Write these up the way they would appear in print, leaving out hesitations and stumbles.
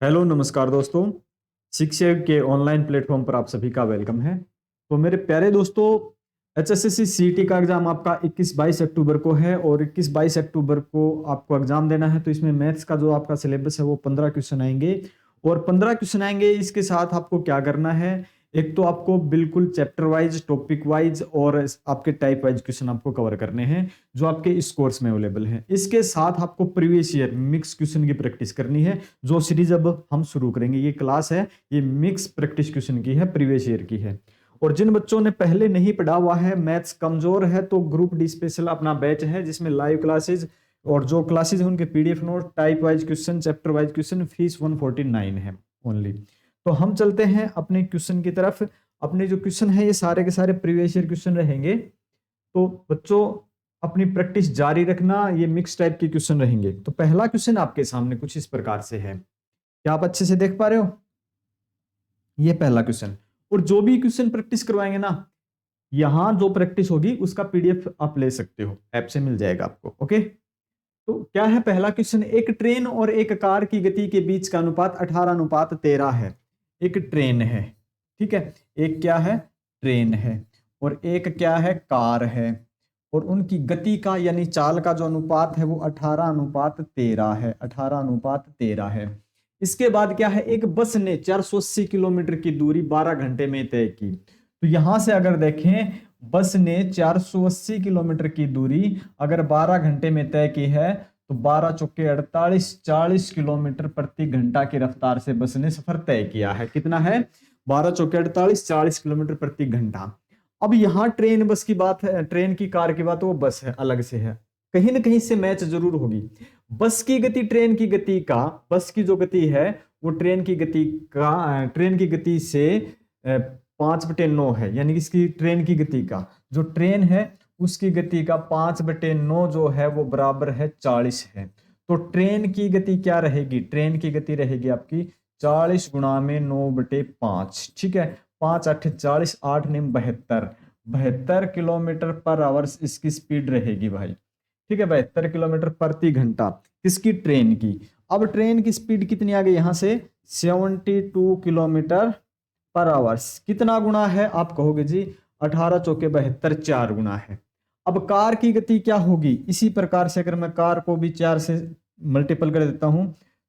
Hello नमस्कार दोस्तों। शिक्षा के ऑनलाइन प्लेटफॉर्म पर आप सभी का वेलकम है। तो मेरे प्यारे दोस्तों, एचएसएससी सीईटी का एग्जाम आपका 21-22 अक्टूबर को है और 21-22 अक्टूबर को आपको एग्जाम देना है। तो इसमें मैथ्स का जो आपका सिलेबस है वो 15 क्वेश्चन आएंगे और 15 क्वेश्चन आएंगे। इसके साथ आपको क्या करना है, एक तो आपको बिल्कुल चैप्टर वाइज, टॉपिक वाइज और आपके टाइप वाइज क्वेश्चन आपको कवर करने हैं जो आपके इस कोर्स में अवेलेबल है। इसके साथ आपको प्रीवियस ईयर मिक्स क्वेश्चन की प्रैक्टिस करनी है। जो सीरीज अब हम शुरू करेंगे, ये क्लास है, ये मिक्स प्रैक्टिस क्वेश्चन की है, प्रीवियस ईयर की है। और जिन बच्चों ने पहले नहीं पढ़ा हुआ है, मैथ्स कमजोर है, तो ग्रुप डी स्पेशल अपना बैच है जिसमें लाइव क्लासेज और जो क्लासेज है उनके PDF note, type wise question, chapter wise question, fees 149 है ओनली। तो हम चलते हैं अपने क्वेश्चन की तरफ। अपने जो क्वेश्चन है ये सारे के सारे प्रीवियस ईयर क्वेश्चन रहेंगे। तो बच्चों अपनी प्रैक्टिस जारी रखना, ये मिक्स टाइप के क्वेश्चन रहेंगे। तो पहला क्वेश्चन आपके सामने कुछ इस प्रकार से है, क्या आप अच्छे से देख पा रहे हो? ये पहला क्वेश्चन। और जो भी क्वेश्चन प्रैक्टिस करवाएंगे ना, यहां जो प्रैक्टिस होगी उसका पीडीएफ आप ले सकते हो, ऐप से मिल जाएगा आपको। ओके, तो क्या है पहला क्वेश्चन, एक ट्रेन और एक कार की गति के बीच का अनुपात 18:13 है। एक ट्रेन है, ठीक है, एक क्या है, ट्रेन है, और एक क्या है, कार है, और उनकी गति का यानी चाल का जो अनुपात है वो 18:13 है। 18:13 है। इसके बाद क्या है, एक बस ने 480 किलोमीटर की दूरी 12 घंटे में तय की। तो यहां से अगर देखें, बस ने 480 किलोमीटर की दूरी अगर 12 घंटे में तय की है, तो 12 चौके 48, 40 किलोमीटर प्रति घंटा की रफ्तार से बस ने सफर तय किया है। कितना है? 12 चौके 48, 40 किलोमीटर प्रति घंटा। अब यहाँ ट्रेन बस की बात है, ट्रेन की कार की बात, वो बस है, अलग से है, कहीं ना कहीं से मैच जरूर होगी। बस की गति ट्रेन की गति का, बस की जो गति है वो ट्रेन की गति का, ट्रेन की गति से 5/9 है। यानी कि इसकी ट्रेन की गति का, जो ट्रेन है उसकी गति का 5/9 जो है वो बराबर है 40 है। तो ट्रेन की गति क्या रहेगी? ट्रेन की गति रहेगी आपकी 40 गुणा में 9/5। ठीक है, 5 8 40, 8 9 72, 72 किलोमीटर पर आवर इसकी स्पीड रहेगी भाई। ठीक है, 72 किलोमीटर प्रति घंटा किसकी? ट्रेन की। अब ट्रेन की स्पीड कितनी आ गई यहां से? 72 किलोमीटर पर आवर्स। कितना गुना है आप कहोगे जी? 18 चौके 72, 4 गुना है। अब कार की गति क्या होगी? इसी प्रकार से अगर मैं कार को भी 4 से मल्टीपल कर देता हूं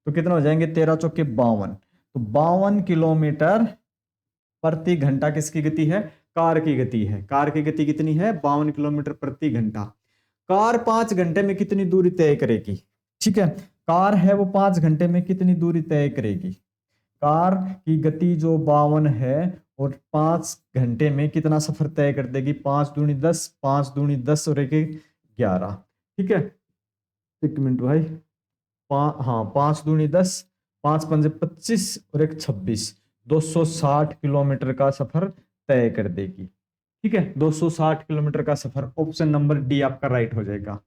तो कितना हो जाएंगे? 13 चौके 52। तो 52 किलोमीटर प्रति घंटा किसकी गति है? कार की गति है। कार की गति कितनी है? 52 किलोमीटर प्रति घंटा। कार 5 घंटे में कितनी दूरी तय करेगी? ठीक है, कार है वो 5 घंटे में कितनी दूरी तय करेगी? कार की गति जो 52 है और 5 घंटे में कितना सफर तय कर देगी? 5 दूनी 10, 5 दूनी 10 और 1 11। ठीक है, एक मिनट भाई, हाँ 5 दूनी 10, 5 पंजे 25 और 1 26, 260 किलोमीटर का सफर तय कर देगी। ठीक है, 260 किलोमीटर का सफर। ऑप्शन नंबर डी आपका राइट हो जाएगा।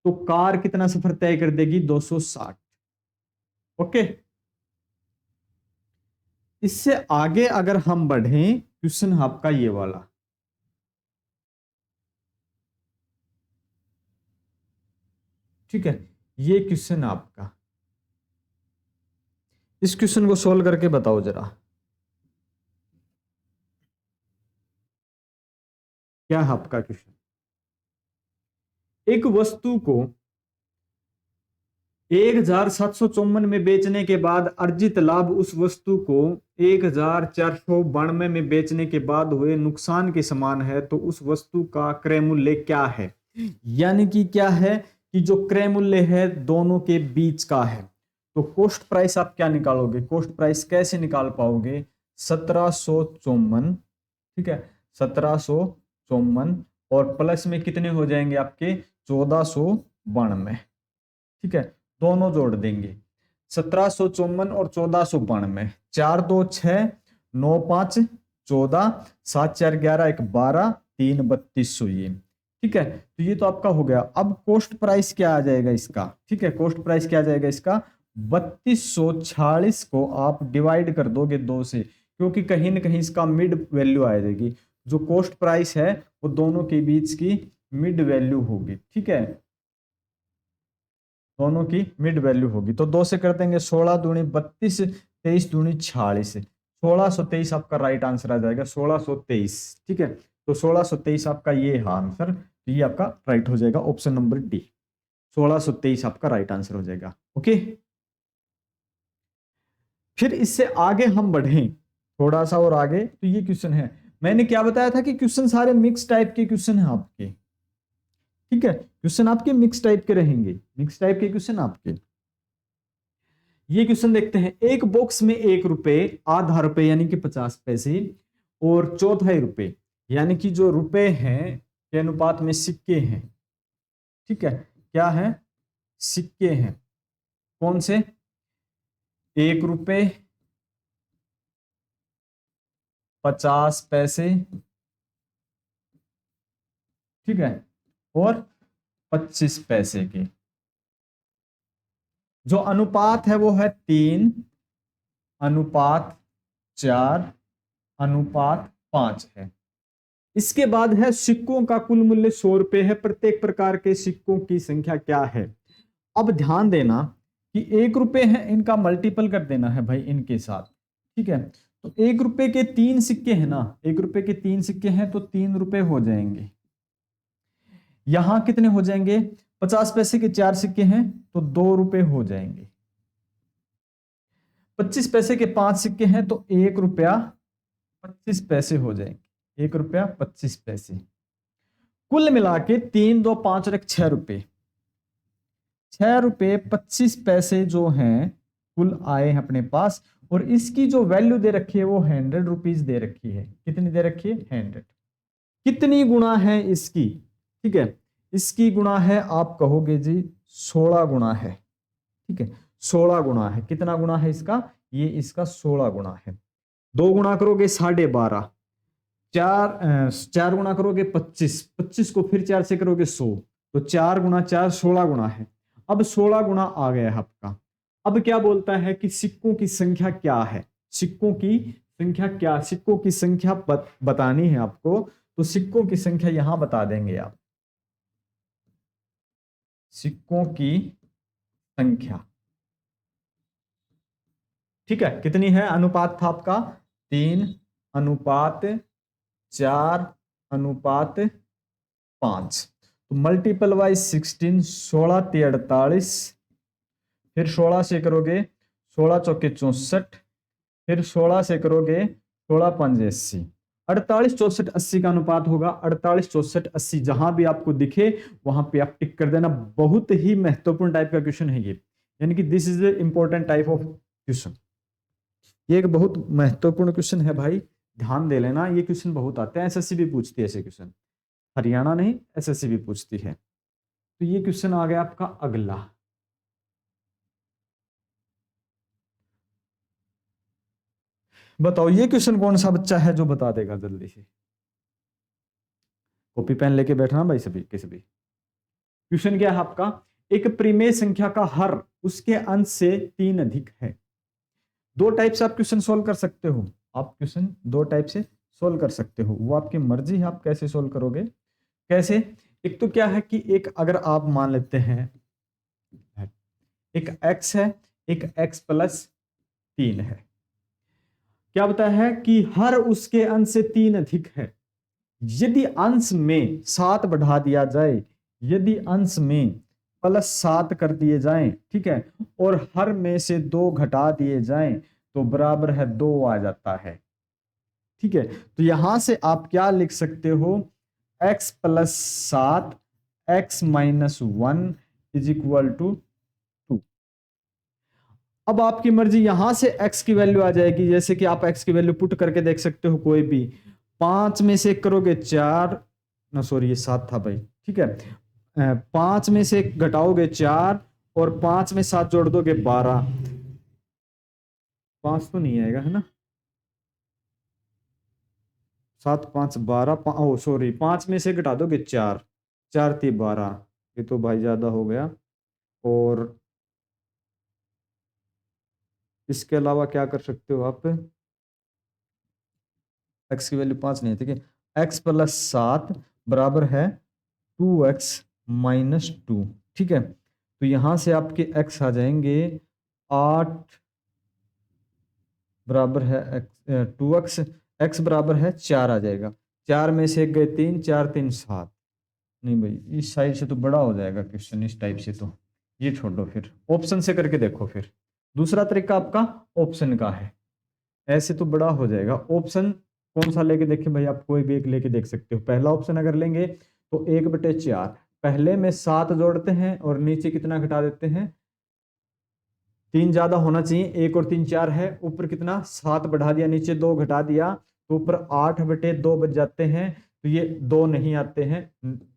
तो कार कितना सफर तय कर देगी? 260। ओके, इससे आगे अगर हम बढ़ें, क्वेश्चन आपका ये वाला, ठीक है, ये क्वेश्चन आपका, इस क्वेश्चन को सोल्व करके बताओ जरा, क्या है आपका क्वेश्चन। एक वस्तु को 1754 में बेचने के बाद अर्जित लाभ उस वस्तु को 1492 में बेचने के बाद हुए नुकसान के समान है, तो उस वस्तु का क्रय मूल्य क्या है? यानी कि क्या है कि जो क्रय मूल्य है दोनों के बीच का है। तो कॉस्ट प्राइस आप क्या निकालोगे? कॉस्ट प्राइस कैसे निकाल पाओगे? 1754, ठीक है, 1754 और प्लस में कितने हो जाएंगे आपके? 1492। ठीक है, दोनों जोड़ देंगे, 1754 और 1492। 4 2 6, 9 5 14, 7 4 11, 1 12, 3 32 हुई। ठीक है, तो ये तो आपका हो गया। अब कॉस्ट प्राइस क्या आ जाएगा इसका? ठीक है, कॉस्ट प्राइस क्या आ जाएगा इसका? 3246 को आप डिवाइड कर दोगे 2 से, क्योंकि कहीं ना कहीं इसका मिड वैल्यू आ जाएगी। जो कॉस्ट प्राइस है वो दोनों के बीच की मिड वैल्यू होगी। ठीक है, दोनों की मिड वैल्यू होगी। तो 2 से कर देंगे 16 दूनी 32, 23 दूनी 46, 1623 आपका राइट आंसर आ जाएगा, 1623। ठीक है, तो 1623 आपका ये है आंसर, तो ये आपका राइट हो जाएगा ऑप्शन नंबर डी, 1623 आपका राइट आंसर हो जाएगा। ओके, फिर इससे आगे हम बढ़ें थोड़ा सा और आगे, तो ये क्वेश्चन है, मैंने क्या बताया था कि क्वेश्चन सारे मिक्स टाइप के क्वेश्चन हैं आपके। ठीक है, क्वेश्चन आपके मिक्स टाइप के रहेंगे, मिक्स टाइप के क्वेश्चन आपके। ये क्वेश्चन देखते हैं, एक बॉक्स में 1 रुपए, आधा रुपए यानी कि 50 पैसे, और चौथाई रुपए यानी कि जो रुपए हैं के अनुपात में सिक्के हैं। ठीक है, क्या है, सिक्के हैं, कौन से, 1 रुपए, 50 पैसे, ठीक है, और 25 पैसे के। जो अनुपात है वो है 3:4:5 है। इसके बाद है सिक्कों का कुल मूल्य 100 रुपए है, प्रत्येक प्रकार के सिक्कों की संख्या क्या है। अब ध्यान देना कि 1 रुपए है, इनका मल्टीपल कर देना है भाई इनके साथ। ठीक है, तो 1 रुपए के 3 सिक्के हैं ना, 1 रुपए के 3 सिक्के हैं तो 3 रुपए हो जाएंगे। यहां कितने हो जाएंगे, 50 पैसे के 4 सिक्के हैं तो 2 रुपए हो जाएंगे। 25 पैसे के 5 सिक्के हैं तो 1 रुपया 25 पैसे हो जाएंगे, 1 रुपया 25 पैसे। कुल मिला के 3, 2, 5 और 6 रुपए, 6 रुपए 25 पैसे जो हैं कुल आए हैं अपने पास। और इसकी जो वैल्यू दे रखी है वो 100 रुपीज दे रखी है। कितनी दे रखी है, 100। कितनी गुना है इसकी, ठीक है, इसकी गुना है, आप कहोगे जी 16 गुना है। ठीक है, 16 गुना है। कितना गुना है इसका, ये इसका 16 गुना है। 2 गुना करोगे 12.5, 4 गुना करोगे 25, 25 को फिर 4 से करोगे 100, तो 4 गुना 4 16 गुना है। अब 16 गुना आ गया है आपका। अब क्या बोलता है कि सिक्कों की संख्या क्या है, सिक्कों की संख्या क्या, सिक्कों की संख्या बतानी है आपको, तो सिक्कों की संख्या यहां बता देंगे आप। सिक्कों की संख्या, ठीक है, कितनी है, अनुपात था आपका 3:4:5, तो मल्टीपल वाइज 16, 16 × 48, फिर 16 से करोगे 16 चौके 64, फिर 16 से करोगे 16 पंजे 80, 48 64 80 का अनुपात होगा। 48 64 80 जहां भी आपको दिखे वहां पे आप टिक कर देना। बहुत ही महत्वपूर्ण टाइप का क्वेश्चन है ये, यानी कि this is the important type of question. ये एक बहुत महत्वपूर्ण क्वेश्चन है भाई, ध्यान दे लेना। ये क्वेश्चन बहुत आते हैं, एसएससी भी पूछती है ऐसे क्वेश्चन, हरियाणा नहीं एसएससी भी पूछती है। तो ये क्वेश्चन आ गया आपका अगला। बताओ ये क्वेश्चन कौन सा बच्चा है जो बता देगा जल्दी से, कॉपी पेन लेके बैठना भाई सभी के सभी। क्वेश्चन क्या है आपका, एक परिमेय संख्या का हर उसके अंश से 3 अधिक है। दो टाइप से आप क्वेश्चन सोल्व कर सकते हो, आप क्वेश्चन दो टाइप से सोल्व कर सकते हो, वो आपकी मर्जी है आप कैसे सोल्व करोगे। कैसे, एक तो क्या है कि एक अगर आप मान लेते हैं एक x है, एक x+3 है। क्या बताया है कि हर उसके अंश से 3 अधिक है। यदि अंश में 7 बढ़ा दिया जाए, यदि अंश में +7 कर दिए जाएं, ठीक है, और हर में से 2 घटा दिए जाएं तो बराबर है 2 आ जाता है। ठीक है, तो यहां से आप क्या लिख सकते हो, x+7 x-1 = 2। अब आपकी मर्जी, यहां से x की वैल्यू आ जाएगी, जैसे कि आप x की वैल्यू पुट करके देख सकते हो कोई भी। 5 में से करोगे 4, ना सॉरी ये 7 था भाई, ठीक है, 5 में से घटाओगे 4 और 5 में 7 जोड़ दोगे 12, 5 तो नहीं आएगा है ना, 7 5 12, ओ सॉरी 5 में से घटा दोगे 4, 4 × 3 12, ये तो भाई ज्यादा हो गया। और इसके अलावा क्या कर सकते हो आप, x की वैल्यू 5 नहीं है, ठीक है, x+7 बराबर है 2x - 2, ठीक है, तो यहां से आपके x आ जाएंगे 8 बराबर है x 2x, x बराबर है 4 आ जाएगा। 4 में से 1 गए 3, 4 3 7। नहीं भाई, इस साइड से तो बड़ा हो जाएगा क्वेश्चन, इस टाइप से तो ये छोड़ो, फिर ऑप्शन से करके देखो। फिर दूसरा तरीका आपका ऑप्शन का है, ऐसे तो बड़ा हो जाएगा। ऑप्शन कौन सा लेके देखें भाई, आप कोई भी एक लेके देख सकते हो। पहला ऑप्शन अगर लेंगे तो 1/4, पहले में 7 जोड़ते हैं और नीचे कितना घटा देते हैं, 3 ज्यादा होना चाहिए, 1 और 3 4 है, ऊपर कितना 7 बढ़ा दिया, नीचे 2 घटा दिया, तो ऊपर 8/2 बच जाते हैं। तो ये 2 नहीं आते हैं,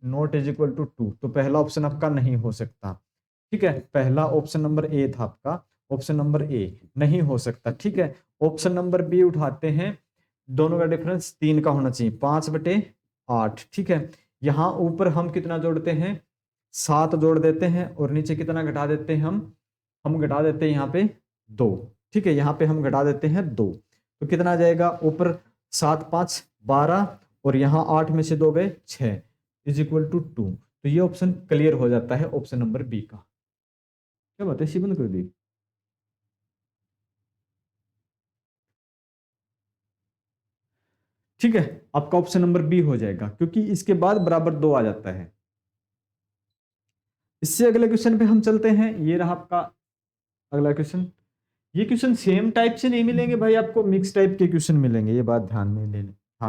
नॉट इज इक्वल टू 2, तो पहला ऑप्शन आपका नहीं हो सकता। ठीक है, पहला ऑप्शन नंबर ए था आपका, ऑप्शन नंबर ए नहीं हो सकता। ठीक है, ऑप्शन नंबर बी उठाते हैं, दोनों का डिफरेंस 3 का होना चाहिए, 5/8। ठीक है, यहां ऊपर हम कितना जोड़ते हैं, 7 जोड़ देते हैं और नीचे कितना घटा देते हैं, हम घटा देते हैं यहाँ पे 2। ठीक है, यहाँ पे हम घटा देते हैं 2, तो कितना आ जाएगा, ऊपर 7 5 12 और यहाँ 8 में से 2 गए 6 इज इक्वल टू 2। तो ये ऑप्शन क्लियर हो जाता है ऑप्शन नंबर बी का। क्या बात है, सी बंद कर दी। ठीक है, आपका ऑप्शन नंबर बी हो जाएगा, क्योंकि इसके बाद बराबर 2 आ जाता है। इससे अगले क्वेश्चन पे हम चलते हैं, ये रहा आपका अगला क्वेश्चन। ये क्वेश्चन सेम टाइप से नहीं मिलेंगे भाई, आपको मिक्स टाइप के क्वेश्चन मिलेंगे, ये बात ध्यान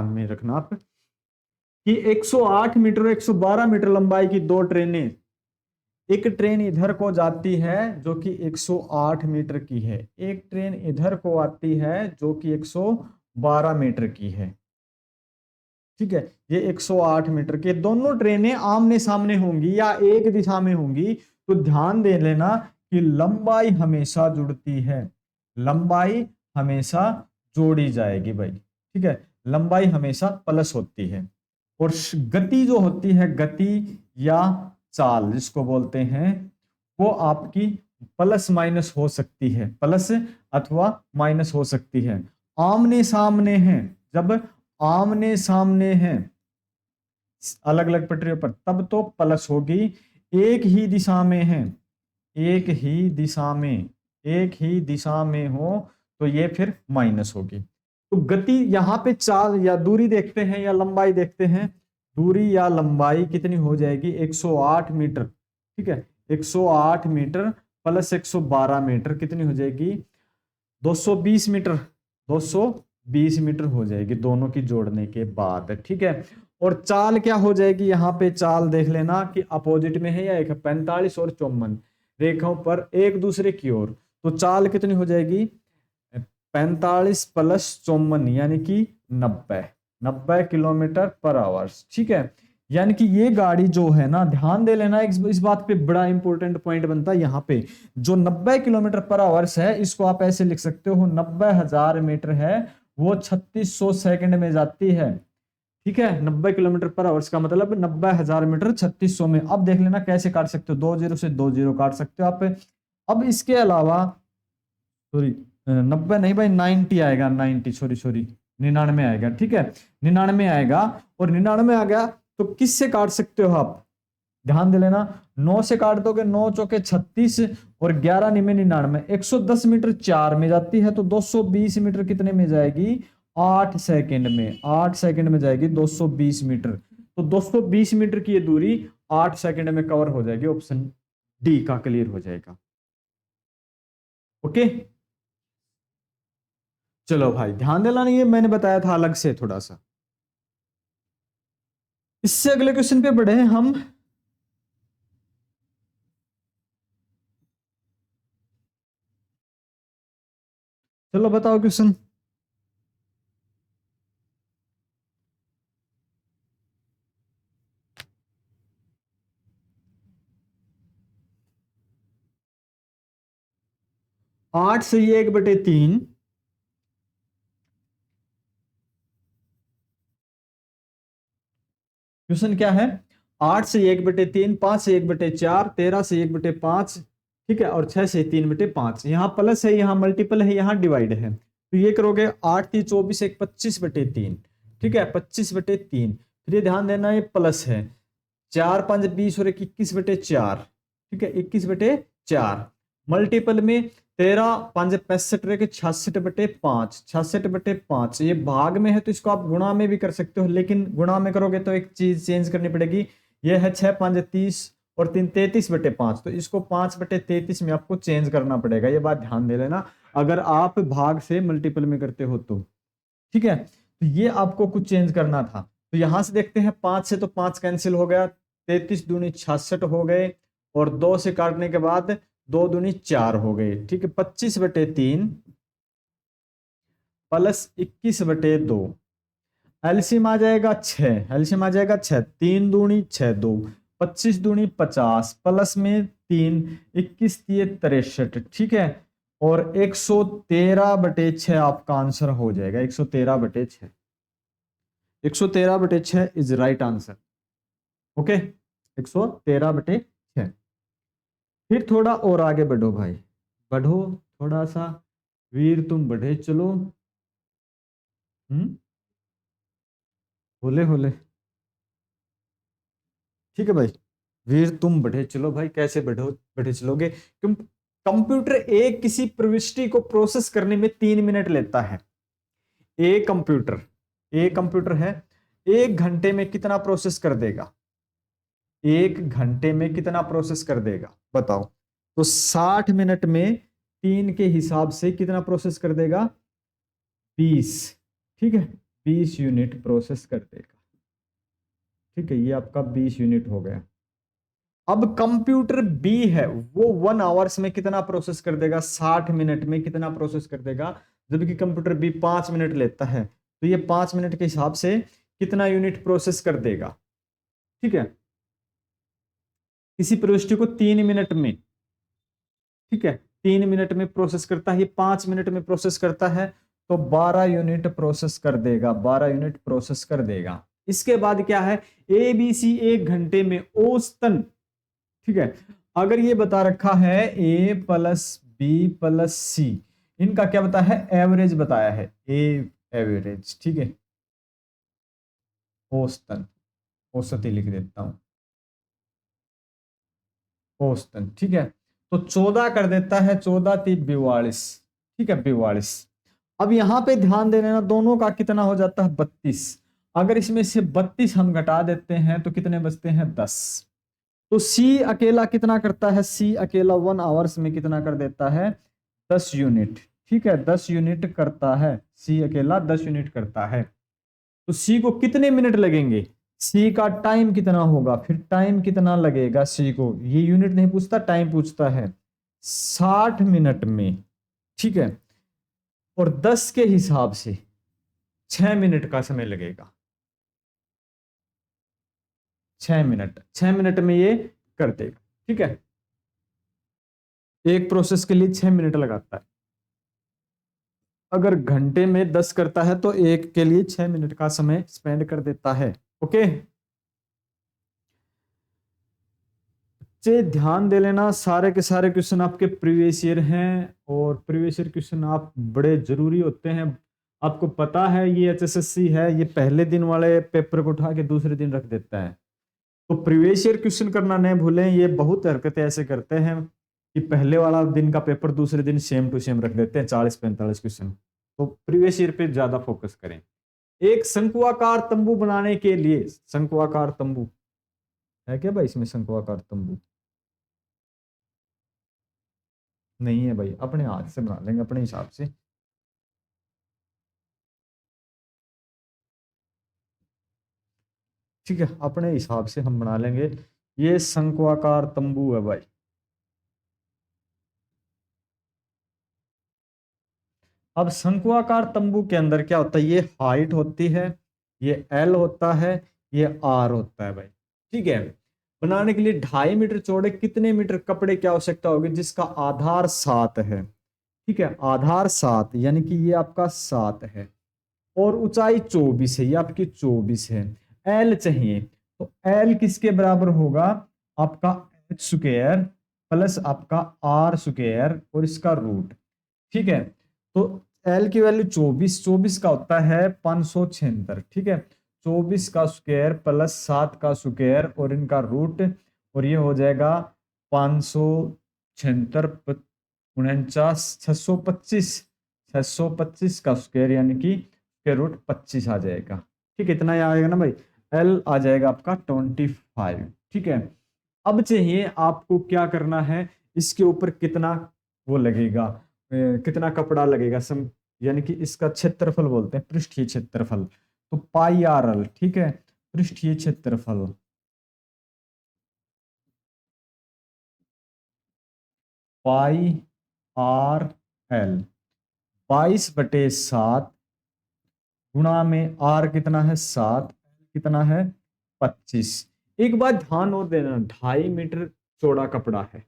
में रखना आप, कि 108 मीटर और 112 मीटर लंबाई की 2 ट्रेनें, एक ट्रेन इधर को जाती है जो कि 108 मीटर की है, एक ट्रेन इधर को आती है जो कि 112 मीटर की है। ठीक है, ये 108 मीटर के दोनों ट्रेनें आमने सामने होंगी या एक दिशा में होंगी, तो ध्यान दे लेना कि लंबाई हमेशा जुड़ती है, लंबाई हमेशा जोड़ी जाएगी भाई। ठीक है, लंबाई हमेशा प्लस होती है, और गति जो होती है, गति या चाल जिसको बोलते हैं, वो आपकी प्लस माइनस हो सकती है, प्लस अथवा माइनस हो सकती है। आमने सामने हैं, जब आमने सामने हैं अलग अलग पटरियों पर, तब तो प्लस होगी। एक ही दिशा में है, एक ही दिशा में, एक ही दिशा में हो तो ये फिर माइनस होगी। तो गति यहां पे चाल या दूरी देखते हैं या लंबाई देखते हैं, दूरी या लंबाई कितनी हो जाएगी, 108 मीटर। ठीक है, 108 मीटर प्लस 112 मीटर कितनी हो जाएगी, 220 मीटर, 220 मीटर हो जाएगी दोनों की जोड़ने के बाद। ठीक है, और चाल क्या हो जाएगी, यहाँ पे चाल देख लेना कि अपोजिट में है या एक 45 और 54 रेखाओं पर एक दूसरे की ओर, तो चाल कितनी हो जाएगी, 45 प्लस 54 यानी कि 90 किलोमीटर पर आवर्स। ठीक है, यानी कि ये गाड़ी जो है ना, ध्यान दे लेना इस बात पे, बड़ा इंपॉर्टेंट पॉइंट बनता है यहाँ पे, जो 90 किलोमीटर पर आवर्स है, इसको आप ऐसे लिख सकते हो, 90,000 मीटर है वो 3600 सेकंड में जाती है। ठीक है, 90 किलोमीटर पर आवर्स का मतलब 90,000 मीटर 3600 में। अब देख लेना कैसे काट सकते हो, 2 जीरो से 2 जीरो काट सकते हो आप। अब इसके अलावा, सॉरी 90 नहीं भाई, 90 आएगा, 90 सॉरी 99 आएगा। ठीक है, 99 आएगा, और 99 आ गया तो किससे काट सकते हो आप, ध्यान दे लेना, 9 से काट दोगे, 9 चौके 36 और 11 निमे 99, 110 मीटर 4 में जाती है, तो 220 मीटर कितने में जाएगी, 8 सेकंड में, 8 सेकंड में जाएगी 220 मीटर। तो 220 मीटर की ये दूरी 8 सेकंड में कवर हो जाएगी, ऑप्शन डी का क्लियर हो जाएगा। ओके, चलो भाई ध्यान देना, नहीं ये मैंने बताया था अलग से थोड़ा सा। इससे अगले क्वेश्चन पे बढ़े हम। चलो बताओ क्वेश्चन। आठ से 1/3, क्वेश्चन क्या है, 8 से 1/3, 5 से 1/4, 13 से 1/5, ठीक है, और 6 से 3/5। यहाँ प्लस है, यहाँ मल्टीपल है, यहाँ डिवाइड है, तो ये करोगे 8 3 24 1 25/3। ठीक है, 25/3। फिर ये ध्यान देना ये प्लस है, 4 5 20 और 1 21/4। ठीक है, 21/4 मल्टीपल में 13 5 65 रह के 66/5, 66/5 ये भाग में है तो इसको आप गुणा में भी कर सकते हो, लेकिन गुणा में करोगे तो एक चीज चेंज करनी पड़ेगी। ये है 6 5 30 और 3 33/5, तो इसको 5/33 में आपको चेंज करना पड़ेगा, ये बात ध्यान दे लेना अगर आप भाग से मल्टीपल में करते हो तो। ठीक है, तो ये आपको कुछ चेंज करना था। तो यहां से देखते हैं 5 से तो 5 कैंसिल हो गया, 33 दूनी 66 हो गए और 2 से काटने के बाद 2 दूनी 4 हो गए। ठीक है, 25/3 प्लस 21/2, एलसीएम आ जाएगा 6, एलसीएम आ जाएगा 6, 3 दूनी 6 2, 25 दूनी 50 प्लस में 3 21 63। ठीक है, और 113/6 आपका आंसर हो जाएगा, 113/6, 113/6 इज राइट आंसर। ओके, 113/6। फिर थोड़ा और आगे बढ़ो भाई, बढ़ो थोड़ा सा, वीर तुम बढ़े चलो। होले होले, ठीक है भाई, वीर तुम बढ़े चलो भाई, कैसे बढ़ो बढ़े चलोगे, क्यों? कंप्यूटर एक किसी प्रविष्टि को प्रोसेस करने में 3 मिनट लेता है। एक कंप्यूटर है, 1 घंटे में कितना प्रोसेस कर देगा? 1 घंटे में कितना प्रोसेस कर देगा बताओ? तो 60 मिनट में 3 के हिसाब से कितना प्रोसेस कर देगा? 20। ठीक है, 20 यूनिट प्रोसेस कर देगा। ठीक है, ये आपका 20 यूनिट हो गया। अब कंप्यूटर बी है, वो 1 आवर्स में कितना प्रोसेस कर देगा? 60 मिनट में कितना प्रोसेस कर देगा? जबकि कंप्यूटर बी 5 मिनट लेता है, तो ये 5 मिनट के हिसाब से कितना यूनिट प्रोसेस कर देगा? ठीक है, किसी प्रविष्टि को 3 मिनट में, ठीक है, 3 मिनट में प्रोसेस करता है, ये 5 मिनट में प्रोसेस करता है, तो 12 यूनिट प्रोसेस कर देगा, 12 यूनिट प्रोसेस कर देगा। इसके बाद क्या है? ए बी सी 1 घंटे में औसतन, ठीक है, अगर ये बता रखा है ए प्लस बी प्लस सी, इनका क्या बताया है? एवरेज बताया है, ए एवरेज। ठीक है, औसतन, औसत ही लिख देता हूं, औसतन। ठीक है, तो 14 कर देता है, 14 3 42। ठीक है, 42। अब यहां पे ध्यान दे लेना, दोनों का कितना हो जाता है? 32। अगर इसमें से 32 हम घटा देते हैं तो कितने बचते हैं? 10। तो सी अकेला कितना करता है? सी अकेला 1 आवर्स में कितना कर देता है? 10 यूनिट। ठीक है, 10 यूनिट करता है, सी अकेला 10 यूनिट करता है। तो सी को कितने मिनट लगेंगे? सी का टाइम कितना होगा? फिर टाइम कितना लगेगा सी को, ये यूनिट नहीं पूछता, टाइम पूछता है। 60 मिनट में। ठीक है, और 10 के हिसाब से 6 मिनट का समय लगेगा। 6 मिनट, 6 मिनट में ये कर देगा। ठीक है, एक प्रोसेस के लिए 6 मिनट लगाता है। अगर घंटे में 10 करता है तो एक के लिए 6 मिनट का समय स्पेंड कर देता है। ओके, ध्यान दे लेना, सारे के सारे क्वेश्चन आपके प्रीवियस ईयर हैं, और प्रीवियस ईयर क्वेश्चन आप बड़े जरूरी होते हैं। आपको पता है ये एचएसएससी है, ये पहले दिन वाले पेपर को उठा के दूसरे दिन रख देता है, तो प्रीवियस ईयर क्वेश्चन करना नहीं भूलें। ये बहुत हरकतें ऐसे करते हैं कि पहले वाला दिन का पेपर दूसरे दिन सेम टू सेम रख देते हैं, 40-45 क्वेश्चन। तो प्रीवियस ईयर पे ज्यादा फोकस करें। एक शंकुआकार तंबू बनाने के लिए, शंकुआकार तंबू है क्या भाई? इसमें शंकुआकार तंबू नहीं है भाई, अपने हाथ से बना लेंगे अपने हिसाब से। ठीक है, अपने हिसाब से हम बना लेंगे। ये शंकुआकार तंबू है भाई। अब शंकुआकार तंबू के अंदर क्या होता है? ये हाइट होती है, ये एल होता है, ये आर होता है भाई। ठीक है, बनाने के लिए 2.5 मीटर चौड़े कितने मीटर कपड़े की आवश्यकता होगी? जिसका आधार 7 है। ठीक है, आधार 7 यानी कि ये आपका 7 है, और ऊंचाई 24 है, ये आपकी 24 है। एल चाहिए, तो एल किसके बराबर होगा? आपका एच स्क्वायर प्लस आपका आर स्क्वायर और इसका रूट। ठीक है, तो एल की वैल्यू 24, 24 का होता है 576। ठीक है, 24 का स्क्वायर प्लस 7 का स्क्वायर और इनका रूट, और ये हो जाएगा 576 49 625 का स्क्वायर यानी कि स्क्वायर रूट 25 आ जाएगा। ठीक है, इतना ही आएगा ना भाई। एल आ जाएगा आपका 25। ठीक है, अब चाहिए आपको क्या करना है, इसके ऊपर कितना वो लगेगा, कितना कपड़ा लगेगा यानी कि इसका क्षेत्रफल बोलते हैं, पृष्ठीय क्षेत्रफल। तो पाई आर एल, ठीक है, पृष्ठीय क्षेत्रफल पाई आर एल 22/7 गुणा में आर कितना है 7, कितना है 25। एक बात ध्यान और देना, 2.5 मीटर चौड़ा कपड़ा है।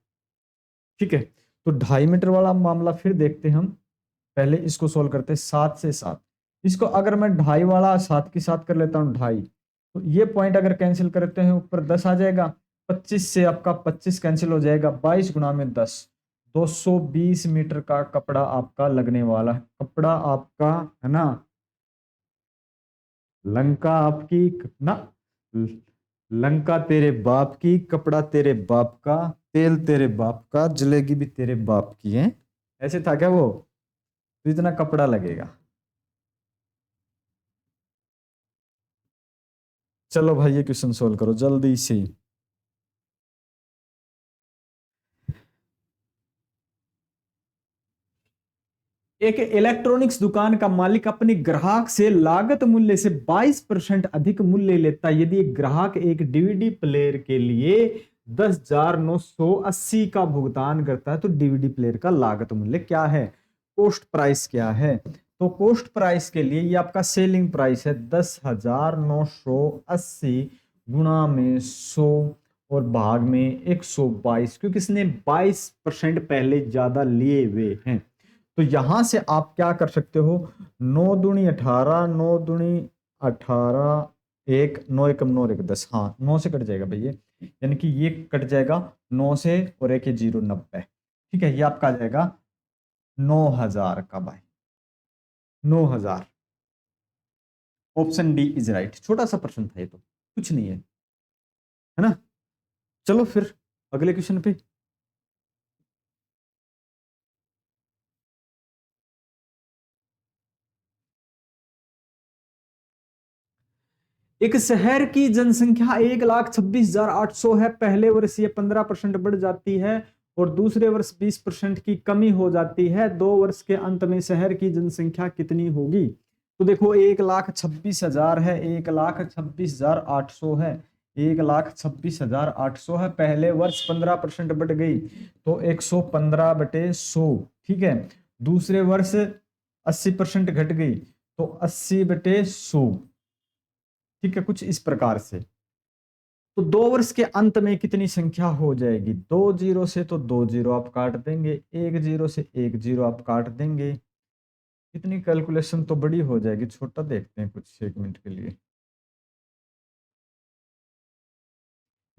ठीक है, तो 2.5 मीटर वाला मामला फिर देखते हम, पहले इसको सोल्व करते हैं 7 से 7। इसको अगर मैं 2.5 वाला 7 के साथ कर लेता हूँ 2.5, तो ये पॉइंट अगर कैंसिल करते हैं ऊपर 10 आ जाएगा, 25 से आपका 25 कैंसिल हो जाएगा, 22 गुणा में 10, 220 मीटर का कपड़ा आपका लगने वाला है। कपड़ा आपका है ना, लंका आपकी ना, लंका तेरे बाप की, कपड़ा तेरे बाप का, तेल तेरे बाप का, जलेगी भी तेरे बाप की है। ऐसे था क्या वो? तो इतना कपड़ा लगेगा। चलो भाई ये क्वेश्चन सोल्व करो जल्दी से। एक इलेक्ट्रॉनिक्स दुकान का मालिक अपने ग्राहक से लागत मूल्य से 22% अधिक मूल्य लेता है यदि एक ग्राहक एक डीवीडी प्लेयर के लिए 10,980 का भुगतान करता है, तो डीवीडी प्लेयर का लागत मूल्य क्या है, कॉस्ट प्राइस क्या है? तो कॉस्ट प्राइस के लिए ये आपका सेलिंग प्राइस है 10,980 गुणा में 100 और भाग में 122, क्योंकि इसने 22% पहले ज्यादा लिए हुए हैं। तो यहां से आप क्या कर सकते हो, 9 दूनी 18, 9 दूनी 18, एक 9 एकम 9 एक 10, हाँ 9 से कट जाएगा भैया, यानी कि ये कट जाएगा 9 से, और एक 0 90। ठीक है, ये आपका आ जाएगा 9,000 का भाई, 9,000। Option D is right. छोटा सा प्रश्न था ये, तो कुछ नहीं है ना। चलो फिर अगले क्वेश्चन पे। एक शहर की जनसंख्या 1,26,800 है, पहले वर्ष ये 15% बढ़ जाती है और दूसरे वर्ष 20% की कमी हो जाती है, 2 वर्ष के अंत में शहर की जनसंख्या कितनी होगी? तो देखो 1,26,000 है, 1,26,800 है, 1,26,800 है, पहले वर्ष 15% बढ़ गई तो 115/100। ठीक है, दूसरे वर्ष 80% घट गई तो 80/100। ठीक है, कुछ इस प्रकार से। तो 2 वर्ष के अंत में कितनी संख्या हो जाएगी, 2 जीरो से तो 2 जीरो आप काट देंगे, 1 जीरो से 1 जीरो आप काट देंगे। इतनी कैलकुलेशन तो बड़ी हो जाएगी, छोटा देखते हैं कुछ 1 मिनट के लिए।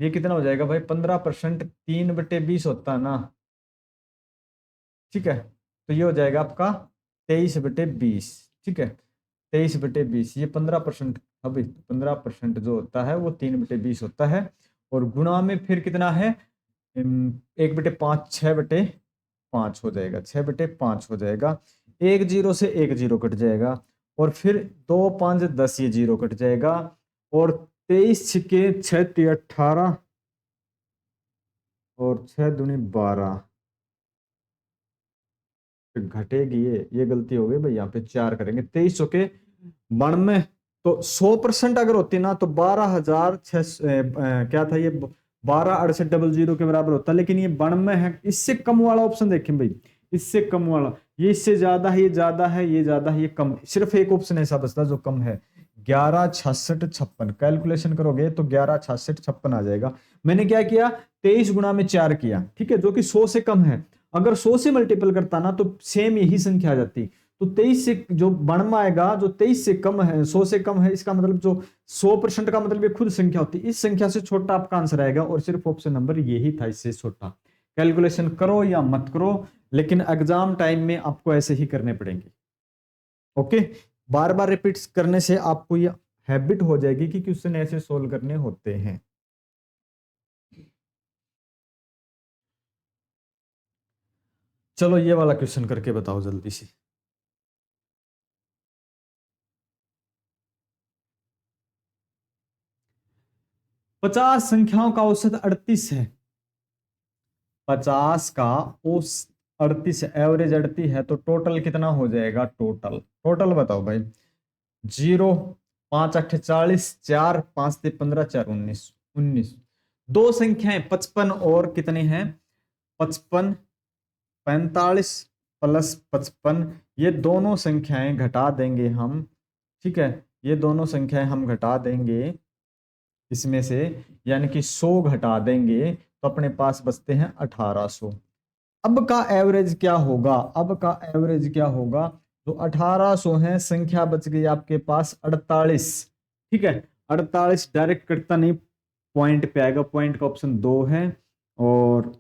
ये कितना हो जाएगा भाई, 15% 3/20 होता है ना। ठीक है, तो ये हो जाएगा आपका 23/20। ठीक है, 23/20, ये 15%, अभी 15% जो होता है वो 3/20 होता है, और गुणा में फिर कितना है, 1/5, 6/5 हो जाएगा, 6/5 हो जाएगा। 1 जीरो से 1 जीरो कट जाएगा, और फिर 2 5 10 ये जीरो कट जाएगा, और 23 6 18 और 6 दूनी 12 घटेगी। ये गलती हो गई भाई, यहाँ पे 4 करेंगे, 23 चौके 92। तो 100% अगर होती ना तो 12,600 क्या था ये, 12,68,000 के बराबर होता, लेकिन ये 92 है। इससे कम वाला ऑप्शन देखें भाई, इससे कम वाला, ये इससे ज्यादा है, ये ज्यादा है, ये ज्यादा है, ये कम, सिर्फ एक ऑप्शन ऐसा बचता जो कम है, 11 66 56। कैलकुलेशन करोगे तो 11 66 56 आ जाएगा। मैंने क्या किया, 23 गुणा में 4 किया, ठीक है, जो कि 100 से कम है। अगर 100 से मल्टीपल करता ना तो सेम यही संख्या आ जाती। तो 23 से जो 92 आएगा, जो 23 से कम है, 100 से कम है, इसका मतलब जो 100% का मतलब ये खुद संख्या होती है, इस संख्या से छोटा आपका आंसर आएगा, और सिर्फ ऑप्शन नंबर यही था इससे छोटा। कैलकुलेशन करो या मत करो, लेकिन एग्जाम टाइम में आपको ऐसे ही करने पड़ेंगे। ओके, बार बार रिपीट करने से आपको ये हैबिट हो जाएगी कि क्वेश्चन ऐसे सोल्व करने होते हैं। चलो ये वाला क्वेश्चन करके बताओ जल्दी से। 50 संख्याओं का औसत 38 है। 50 का औस 38 एवरेज 38 है, तो टोटल कितना हो जाएगा? टोटल टोटल बताओ भाई। 0, 5 8 40, 4 5 3 15, 4 19, 19। दो संख्याएं 55 और कितने हैं? 55, 45 प्लस 55, ये दोनों संख्याएं घटा देंगे हम। ठीक है, ये दोनों संख्याएं हम घटा देंगे इसमें से, यानी कि 100 घटा देंगे तो अपने पास बचते हैं 1800। अब का एवरेज क्या होगा? अब का एवरेज क्या होगा? तो 1800 है, संख्या बच गई आपके पास 48। ठीक है, 48 डायरेक्ट कटता नहीं, पॉइंट पे आएगा, पॉइंट का ऑप्शन 2 है। और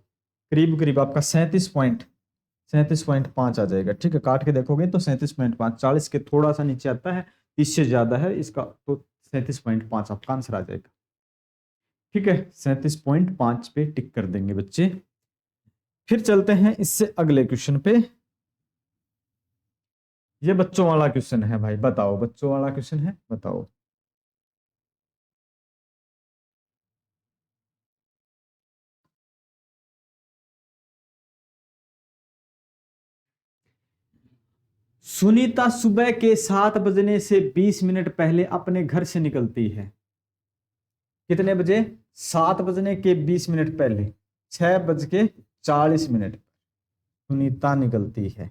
करीब करीब आपका 37.5 आ जाएगा। ठीक है, काट के देखोगे तो 37.5, 40 के थोड़ा सा नीचे आता है, 30 से ज्यादा है इसका, तो 37.5 आपका आंसर आ जाएगा। ठीक है, 37.5 पे टिक कर देंगे बच्चे। फिर चलते हैं इससे अगले क्वेश्चन पे। ये बच्चों वाला क्वेश्चन है भाई, बताओ, बच्चों वाला क्वेश्चन है, बताओ। सुनीता सुबह के 7 बजने से 20 मिनट पहले अपने घर से निकलती है। कितने बजे? 7 बजने के 20 मिनट पहले, 6:40 सुनीता निकलती है।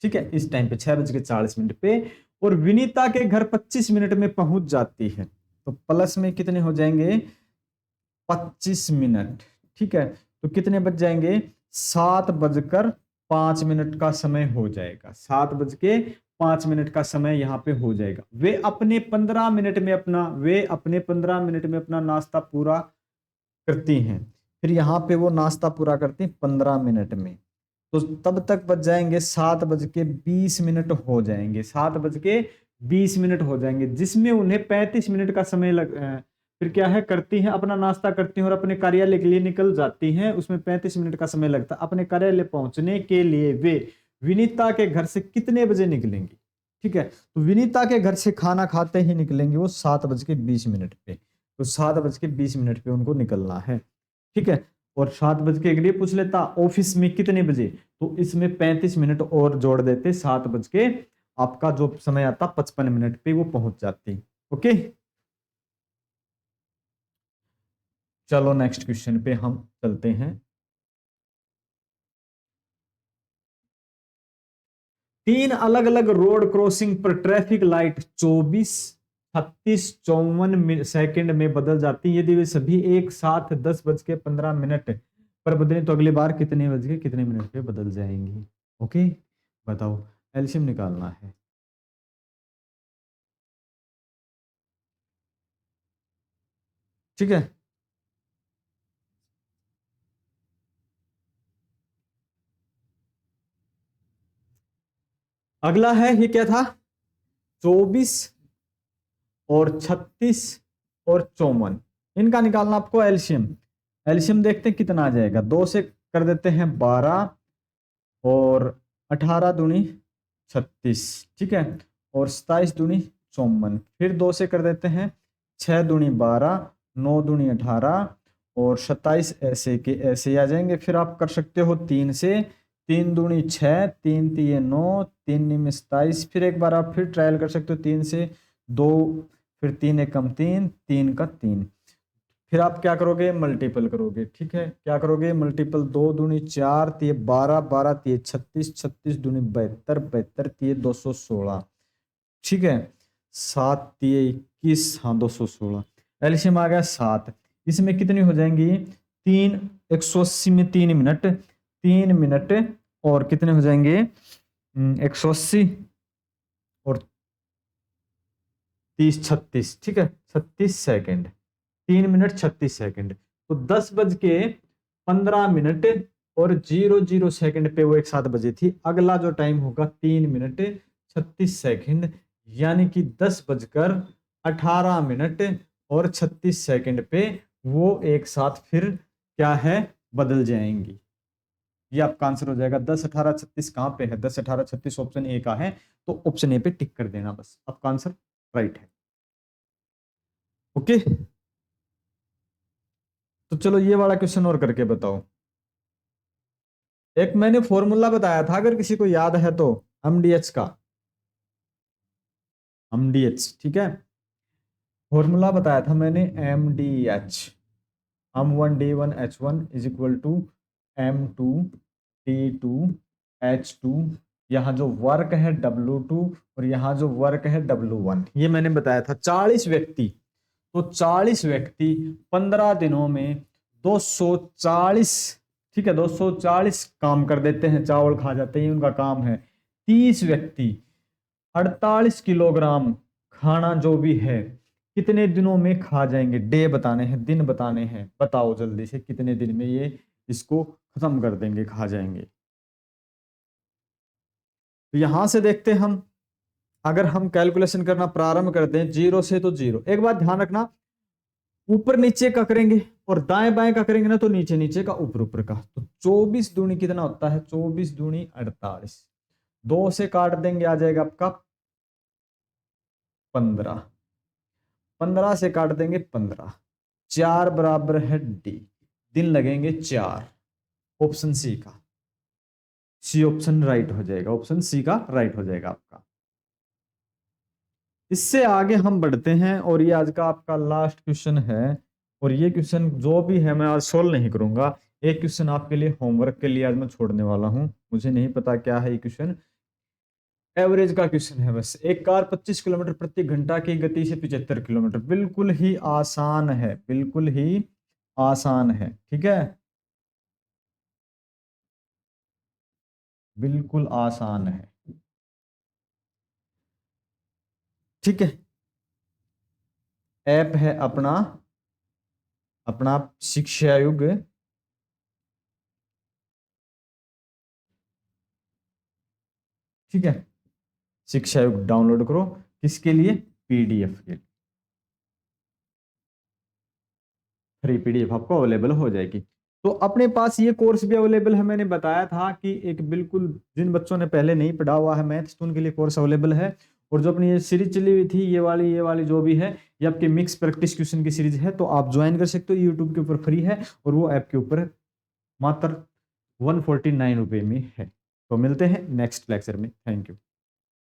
ठीक है, इस टाइम पे 6:40 पे, और विनीता के घर 25 मिनट में पहुंच जाती है। तो प्लस में कितने हो जाएंगे? 25 मिनट। ठीक है, तो कितने बज जाएंगे? 7:05 का समय हो जाएगा। 7:05 का समय यहाँ पे हो जाएगा। वे अपने 15 मिनट में अपना नाश्ता पूरा करती हैं। फिर यहाँ पे वो नाश्ता पूरा करती हैं 15 मिनट में, तो तब तक बच जाएंगे 7:20 हो जाएंगे। 7:20 हो जाएंगे, जिसमें उन्हें 35 मिनट का समय फिर क्या है, करती हैं, अपना नाश्ता करती हैं और अपने कार्यालय के लिए निकल जाती हैं। उसमें 35 मिनट का समय लगता है। अपने कार्यालय पहुंचने के लिए वे विनीता के घर से कितने बजे निकलेंगी? ठीक है, तो विनीता के घर से खाना खाते ही निकलेंगे वो 7:20 पे। तो 7:20 पे उनको निकलना है। ठीक है, और 7 बज के अगर ये पूछ लेता ऑफिस में कितने बजे, तो इसमें 35 मिनट और जोड़ देते, 7 बज के आपका जो समय आता 55 मिनट पे वो पहुंच जाती। ओके, चलो नेक्स्ट क्वेश्चन पे हम चलते हैं। 3 अलग अलग रोड क्रॉसिंग पर ट्रैफिक लाइट 24, 36, 54 सेकंड में बदल जाती है। यदि वे सभी एक साथ 10:15 पर बदले तो अगली बार कितने बज के कितने मिनट पे बदल जाएंगी? ओके, बताओ, एलसीएम निकालना है। ठीक है, अगला है, ये क्या था? 24 और 36 और 54, इनका निकालना आपको एलसीएम। एलसीएम देखते हैं कितना आ जाएगा। 2 से कर देते हैं 12, और 18 दूनी 36। ठीक है, और 27 दूनी 54। फिर 2 से कर देते हैं 6 दूनी 12, 9 दूनी 18, और 27 ऐसे के ऐसे आ जाएंगे। फिर आप कर सकते हो 3 से, 3 दूनी 6, 3 तिये 9, 3 निम 27। फिर एक बार आप फिर ट्रायल कर सकते हो 3 से 2, फिर 3 एकम 3, 3 का 3। फिर आप क्या करोगे? मल्टीपल करोगे। ठीक है, क्या करोगे? मल्टीपल, 2 दूनी 4, तिये 12, 12 तिये 36, 36 दूनी 72, 72 तिये 216। ठीक है, 7 तिये 21, हाँ 216। एलसीएम आ गया 7। इसमें कितनी हो जाएंगी? 3, 180 में 3 मिनट, 3 मिनट, और कितने हो जाएंगे? 180 और 30, 36। ठीक है, 36 सेकंड, 3 मिनट 36 सेकंड। तो 10:15 और 00 सेकंड पे वो एक साथ बजे थी। अगला जो टाइम होगा 3 मिनट 36 सेकंड, यानी कि 10:18 और 36 सेकंड पे वो एक साथ फिर क्या है, बदल जाएंगी। ये आपका आंसर हो जाएगा। 10 18 36 कहाँ पे है? 10 18 36 ऑप्शन ए का है, तो ऑप्शन ए पे टिक कर देना बस, आपका आंसर राइट है। ओके, तो चलो ये वाला क्वेश्चन और करके बताओ। एक मैंने फॉर्मूला बताया था, अगर किसी को याद है तो, एमडीएच का, एमडीएच, ठीक है, फॉर्मूला बताया था मैंने MDH, M1D1H1 is equal to M2D2H2, यहाँ जो वर्क है W2 और यहाँ जो वर्क है W1, ये मैंने बताया था। 40 व्यक्ति, तो 40 व्यक्ति 15 दिनों में 240, ठीक है, 240 काम कर देते हैं, चावल खा जाते हैं, उनका काम है। 30 व्यक्ति 48 किलोग्राम खाना जो भी है कितने दिनों में खा जाएंगे? डे बताने हैं, दिन बताने हैं, बताओ जल्दी से, कितने दिन में ये इसको खत्म कर देंगे, खा जाएंगे? तो यहां से देखते हैं हम, अगर हम कैलकुलेशन करना प्रारंभ करते हैं जीरो से, तो जीरो, एक बात ध्यान रखना, ऊपर नीचे का करेंगे और दाएं बाएं का करेंगे ना, तो नीचे नीचे का ऊपर ऊपर का। तो 24 दूनी कितना होता है? 24 दूनी 48, 2 से काट देंगे, आ जाएगा आपका 15, 15 से काट देंगे 15, 4 बराबर है डी, दिन लगेंगे 4, ऑप्शन सी का, सी ऑप्शन राइट हो जाएगा, ऑप्शन सी का राइट हो जाएगा आपका। इससे आगे हम बढ़ते हैं और ये आज का आपका लास्ट क्वेश्चन है, और ये क्वेश्चन जो भी है मैं आज सोल्व नहीं करूंगा, एक क्वेश्चन आपके लिए होमवर्क के लिए आज मैं छोड़ने वाला हूं, मुझे नहीं पता क्या है ये क्वेश्चन, एवरेज का क्वेश्चन है बस। एक कार 25 किलोमीटर प्रति घंटा की गति से 75 किलोमीटर, बिल्कुल ही आसान है, बिल्कुल ही आसान है, ठीक है, बिल्कुल आसान है, ठीक है। ऐप है अपना, अपना शिक्षा युग, ठीक है, शिक्षा युग डाउनलोड करो, किसके लिए? पीडीएफ के लिए, फ्री पीडीएफ आपको अवेलेबल हो जाएगी। तो अपने पास ये कोर्स भी अवेलेबल है, मैंने बताया था कि एक बिल्कुल, जिन बच्चों ने पहले नहीं पढ़ा हुआ है मैथ्स, तो उनके लिए कोर्स अवेलेबल है। और जो अपनी ये सीरीज चली हुई थी, ये वाली जो भी है, ये आपकी मिक्स प्रैक्टिस क्वेश्चन की सीरीज है, तो आप ज्वाइन कर सकते हो, यूट्यूब के ऊपर फ्री है, और वो ऐप के ऊपर मात्र 149 रुपए में है। तो मिलते हैं नेक्स्ट लेक्चर में, थैंक यू।